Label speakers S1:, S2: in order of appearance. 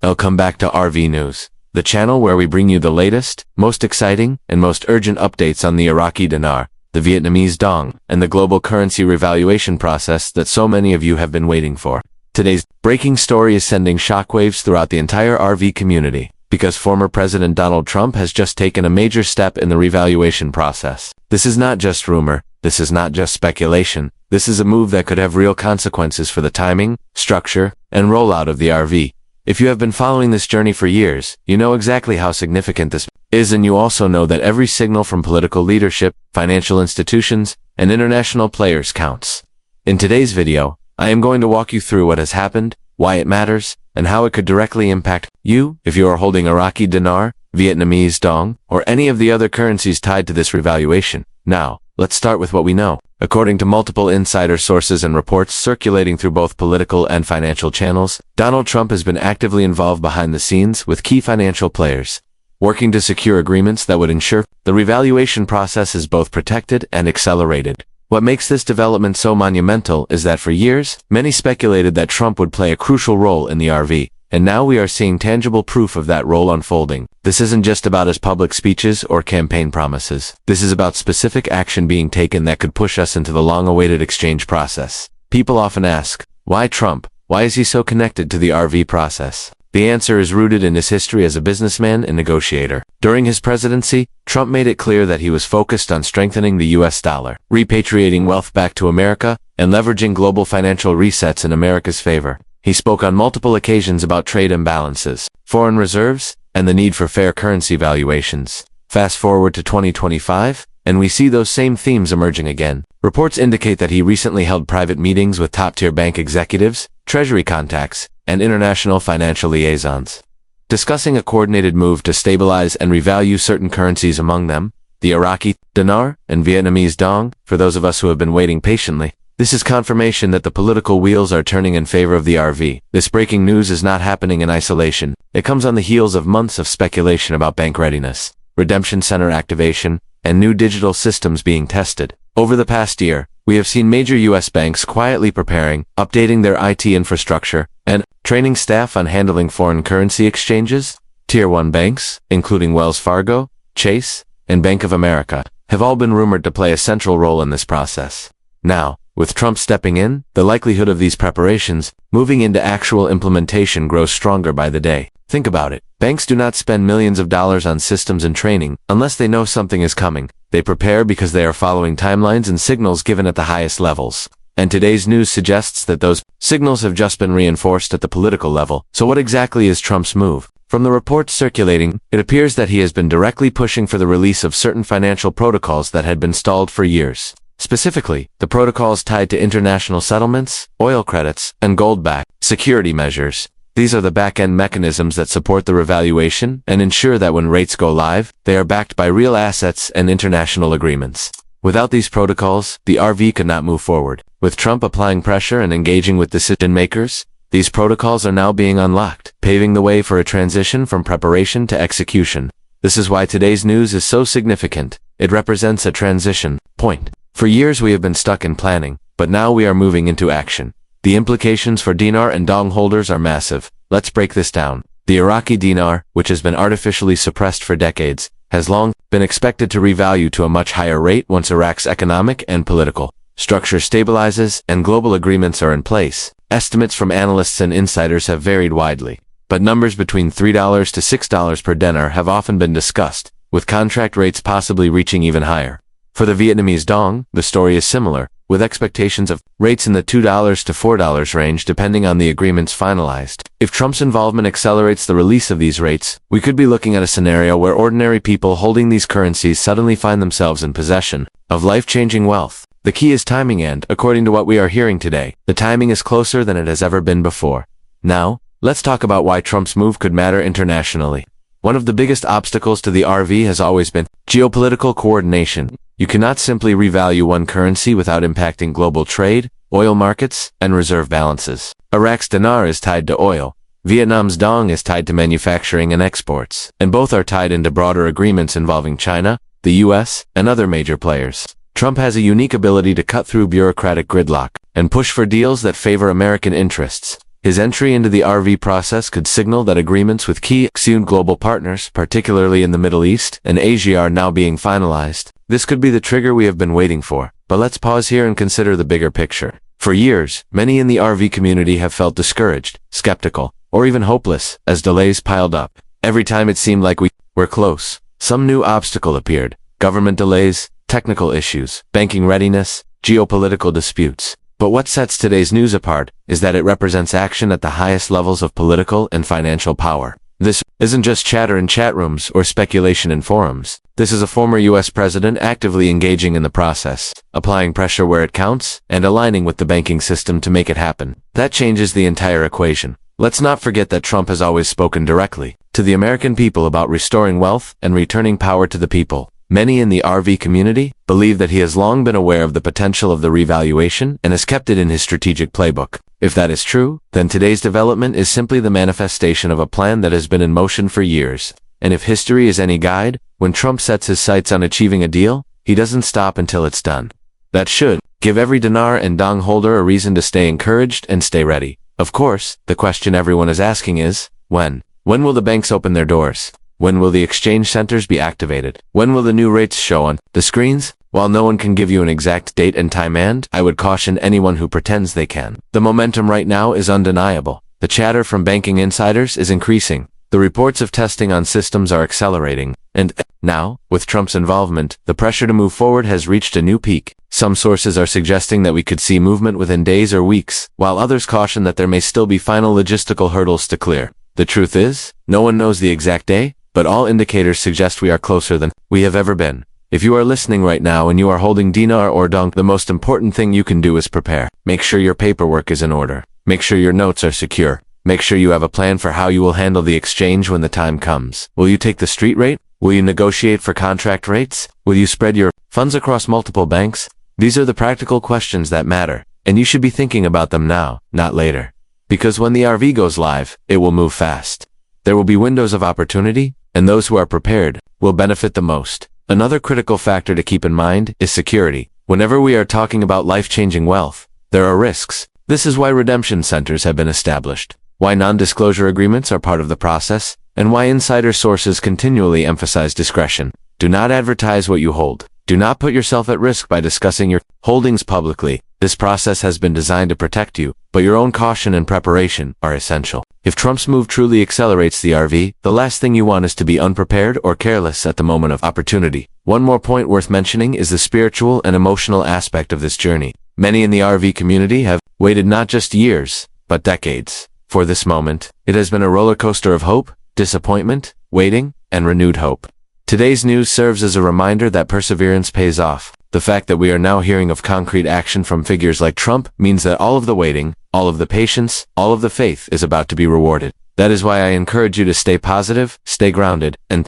S1: Welcome back to RV News, the channel where we bring you the latest, most exciting, and most urgent updates on the Iraqi Dinar, the Vietnamese Dong, and the global currency revaluation process that so many of you have been waiting for. Today's breaking story is sending shockwaves throughout the entire RV community, because former President Donald Trump has just taken a major step in the revaluation process. This is not just rumor, this is not just speculation, this is a move that could have real consequences for the timing, structure, and rollout of the RV. If you have been following this journey for years, you know exactly how significant this is, and you also know that every signal from political leadership, financial institutions, and international players counts. In today's video, I am going to walk you through what has happened, why it matters, and how it could directly impact you if you are holding Iraqi Dinar, Vietnamese Dong, or any of the other currencies tied to this revaluation. Now, let's start with what we know. According to multiple insider sources and reports circulating through both political and financial channels, Donald Trump has been actively involved behind the scenes with key financial players, working to secure agreements that would ensure the revaluation process is both protected and accelerated. What makes this development so monumental is that for years, many speculated that Trump would play a crucial role in the RV, and now we are seeing tangible proof of that role unfolding. This isn't just about his public speeches or campaign promises. This is about specific action being taken that could push us into the long-awaited exchange process. People often ask, why Trump? Why is he so connected to the RV process? The answer is rooted in his history as a businessman and negotiator. During his presidency, Trump made it clear that he was focused on strengthening the US dollar, repatriating wealth back to America, and leveraging global financial resets in America's favor. He spoke on multiple occasions about trade imbalances, foreign reserves, and the need for fair currency valuations. Fast forward to 2025, and we see those same themes emerging again. Reports indicate that he recently held private meetings with top-tier bank executives, treasury contacts, and international financial liaisons, discussing a coordinated move to stabilize and revalue certain currencies, among them the Iraqi Dinar and Vietnamese Dong. For those of us who have been waiting patiently, this is confirmation that the political wheels are turning in favor of the RV. This breaking news is not happening in isolation. It comes on the heels of months of speculation about bank readiness, redemption center activation, and new digital systems being tested. Over the past year, we have seen major U.S. banks quietly preparing, updating their IT infrastructure, and training staff on handling foreign currency exchanges. Tier 1 banks, including Wells Fargo, Chase, and Bank of America, have all been rumored to play a central role in this process. Now, with Trump stepping in, the likelihood of these preparations moving into actual implementation grows stronger by the day. Think about it. Banks do not spend millions of dollars on systems and training unless they know something is coming. They prepare because they are following timelines and signals given at the highest levels. And today's news suggests that those signals have just been reinforced at the political level. So what exactly is Trump's move? From the reports circulating, it appears that he has been directly pushing for the release of certain financial protocols that had been stalled for years. Specifically, the protocols tied to international settlements, oil credits, and gold-backed security measures. These are the back-end mechanisms that support the revaluation and ensure that when rates go live, they are backed by real assets and international agreements. Without these protocols, the RV could not move forward. With Trump applying pressure and engaging with decision-makers, these protocols are now being unlocked, paving the way for a transition from preparation to execution. This is why today's news is so significant. It represents a transition point. For years we have been stuck in planning, but now we are moving into action. The implications for Dinar and Dong holders are massive. Let's break this down. The Iraqi Dinar, which has been artificially suppressed for decades, has long been expected to revalue to a much higher rate once Iraq's economic and political structure stabilizes and global agreements are in place. Estimates from analysts and insiders have varied widely, but numbers between $3 to $6 per dinar have often been discussed, with contract rates possibly reaching even higher. For the Vietnamese Dong, the story is similar, with expectations of rates in the $2 to $4 range depending on the agreements finalized. If Trump's involvement accelerates the release of these rates, we could be looking at a scenario where ordinary people holding these currencies suddenly find themselves in possession of life-changing wealth. The key is timing, and, according to what we are hearing today, the timing is closer than it has ever been before. Now, let's talk about why Trump's move could matter internationally. One of the biggest obstacles to the RV has always been geopolitical coordination. You cannot simply revalue one currency without impacting global trade, oil markets, and reserve balances. Iraq's dinar is tied to oil. Vietnam's Dong is tied to manufacturing and exports, and both are tied into broader agreements involving China, the US, and other major players. Trump has a unique ability to cut through bureaucratic gridlock and push for deals that favor American interests. His entry into the RV process could signal that agreements with key global partners, particularly in the Middle East and Asia, are now being finalized. This could be the trigger we have been waiting for. But let's pause here and consider the bigger picture. For years, many in the RV community have felt discouraged, skeptical, or even hopeless as delays piled up. Every time it seemed like we were close, some new obstacle appeared. Government delays, technical issues, banking readiness, geopolitical disputes. But what sets today's news apart is that it represents action at the highest levels of political and financial power. This isn't just chatter in chat rooms or speculation in forums. This is a former U.S. president actively engaging in the process, applying pressure where it counts, and aligning with the banking system to make it happen. That changes the entire equation. Let's not forget that Trump has always spoken directly to the American people about restoring wealth and returning power to the people. Many in the RV community believe that he has long been aware of the potential of the revaluation and has kept it in his strategic playbook. If that is true, then today's development is simply the manifestation of a plan that has been in motion for years. And if history is any guide, when Trump sets his sights on achieving a deal, he doesn't stop until it's done. That should give every dinar and dong holder a reason to stay encouraged and stay ready. Of course, the question everyone is asking is, when? When will the banks open their doors? When will the exchange centers be activated? When will the new rates show on the screens? While no one can give you an exact date and time, and I would caution anyone who pretends they can. The momentum right now is undeniable. The chatter from banking insiders is increasing. The reports of testing on systems are accelerating. And now, with Trump's involvement, the pressure to move forward has reached a new peak. Some sources are suggesting that we could see movement within days or weeks, while others caution that there may still be final logistical hurdles to clear. The truth is, no one knows the exact day, but all indicators suggest we are closer than we have ever been. If you are listening right now and you are holding dinar or dong, the most important thing you can do is prepare. Make sure your paperwork is in order. Make sure your notes are secure. Make sure you have a plan for how you will handle the exchange when the time comes. Will you take the street rate? Will you negotiate for contract rates? Will you spread your funds across multiple banks? These are the practical questions that matter, and you should be thinking about them now, not later. Because when the RV goes live, it will move fast. There will be windows of opportunity, and those who are prepared will benefit the most. Another critical factor to keep in mind is security. Whenever we are talking about life-changing wealth, there are risks. This is why redemption centers have been established, why non-disclosure agreements are part of the process, and why insider sources continually emphasize discretion. Do not advertise what you hold. Do not put yourself at risk by discussing your holdings publicly. This process has been designed to protect you, but your own caution and preparation are essential. If Trump's move truly accelerates the RV, the last thing you want is to be unprepared or careless at the moment of opportunity. One more point worth mentioning is the spiritual and emotional aspect of this journey. Many in the RV community have waited not just years, but decades for this moment. It has been a roller coaster of hope, disappointment, waiting, and renewed hope. Today's news serves as a reminder that perseverance pays off. The fact that we are now hearing of concrete action from figures like Trump means that all of the waiting, all of the patience, all of the faith is about to be rewarded. That is why I encourage you to stay positive, stay grounded, and